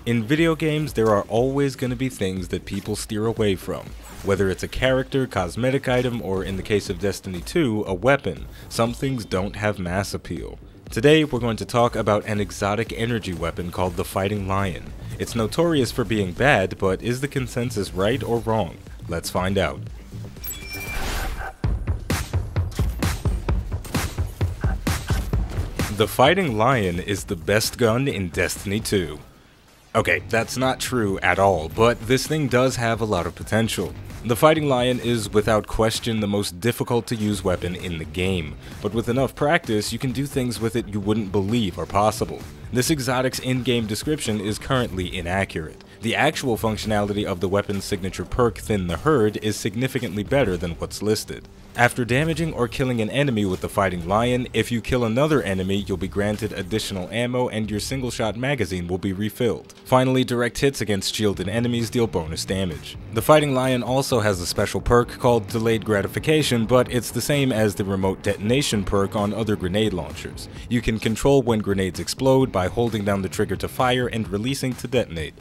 In video games, there are always going to be things that people steer away from. Whether it's a character, cosmetic item, or in the case of Destiny 2, a weapon, some things don't have mass appeal. Today, we're going to talk about an exotic energy weapon called the Fighting Lion. It's notorious for being bad, but is the consensus right or wrong? Let's find out. The Fighting Lion is the best gun in Destiny 2. Okay, that's not true at all, but this thing does have a lot of potential. The Fighting Lion is without question the most difficult to use weapon in the game, but with enough practice you can do things with it you wouldn't believe are possible. This exotic's in-game description is currently inaccurate. The actual functionality of the weapon's signature perk, Thin the Herd, is significantly better than what's listed. After damaging or killing an enemy with the Fighting Lion, if you kill another enemy, you'll be granted additional ammo and your single-shot magazine will be refilled. Finally, direct hits against shielded enemies deal bonus damage. The Fighting Lion also has a special perk called Delayed Gratification, but it's the same as the Remote Detonation perk on other grenade launchers. You can control when grenades explode by holding down the trigger to fire and releasing to detonate.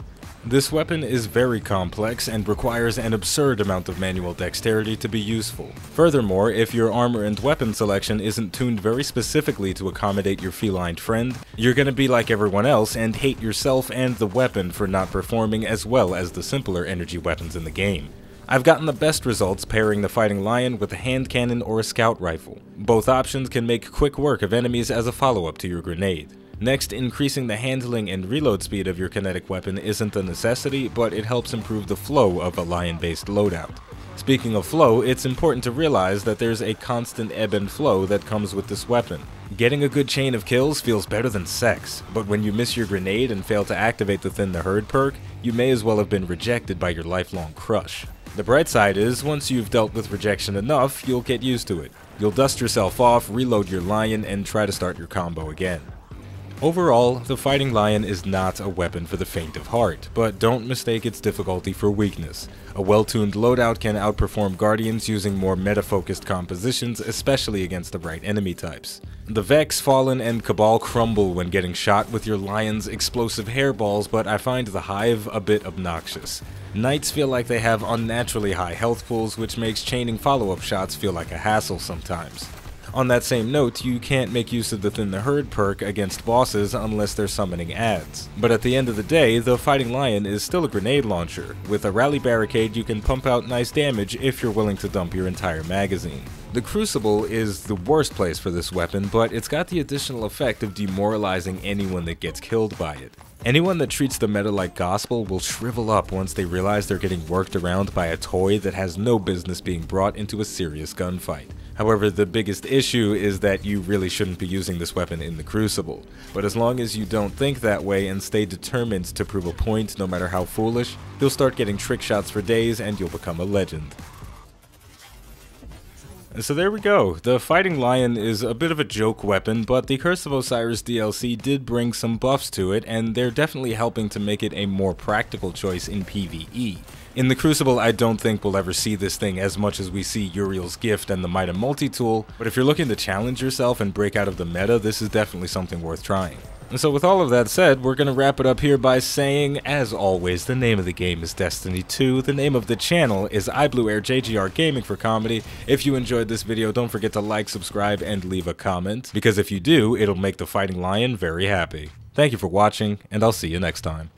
This weapon is very complex and requires an absurd amount of manual dexterity to be useful. Furthermore, if your armor and weapon selection isn't tuned very specifically to accommodate your feline friend, you're gonna be like everyone else and hate yourself and the weapon for not performing as well as the simpler energy weapons in the game. I've gotten the best results pairing the Fighting Lion with a hand cannon or a scout rifle. Both options can make quick work of enemies as a follow-up to your grenade. Next, increasing the handling and reload speed of your kinetic weapon isn't a necessity, but it helps improve the flow of a Lion-based loadout. Speaking of flow, it's important to realize that there's a constant ebb and flow that comes with this weapon. Getting a good chain of kills feels better than sex, but when you miss your grenade and fail to activate the Thin the Herd perk, you may as well have been rejected by your lifelong crush. The bright side is, once you've dealt with rejection enough, you'll get used to it. You'll dust yourself off, reload your Lion, and try to start your combo again. Overall, the Fighting Lion is not a weapon for the faint of heart, but don't mistake its difficulty for weakness. A well-tuned loadout can outperform Guardians using more meta-focused compositions, especially against the right enemy types. The Vex, Fallen, and Cabal crumble when getting shot with your Lion's explosive hairballs, but I find the Hive a bit obnoxious. Knights feel like they have unnaturally high health pools, which makes chaining follow-up shots feel like a hassle sometimes. On that same note, you can't make use of the Thin the Herd perk against bosses unless they're summoning adds. But at the end of the day, the Fighting Lion is still a grenade launcher. With a rally barricade, you can pump out nice damage if you're willing to dump your entire magazine. The Crucible is the worst place for this weapon, but it's got the additional effect of demoralizing anyone that gets killed by it. Anyone that treats the meta like gospel will shrivel up once they realize they're getting worked around by a toy that has no business being brought into a serious gunfight. However, the biggest issue is that you really shouldn't be using this weapon in the Crucible. But as long as you don't think that way and stay determined to prove a point no matter how foolish, you'll start getting trick shots for days and you'll become a legend. So there we go. The Fighting Lion is a bit of a joke weapon, but the Curse of Osiris DLC did bring some buffs to it, and they're definitely helping to make it a more practical choice in PvE. In the Crucible, I don't think we'll ever see this thing as much as we see Uriel's Gift and the Might of Multi-Tool, but if you're looking to challenge yourself and break out of the meta, this is definitely something worth trying. And so with all of that said, we're going to wrap it up here by saying, as always, the name of the game is Destiny 2, the name of the channel is iBluairJgR Gaming for Comedy. If you enjoyed this video, don't forget to like, subscribe, and leave a comment, because if you do, it'll make the Fighting Lion very happy. Thank you for watching, and I'll see you next time.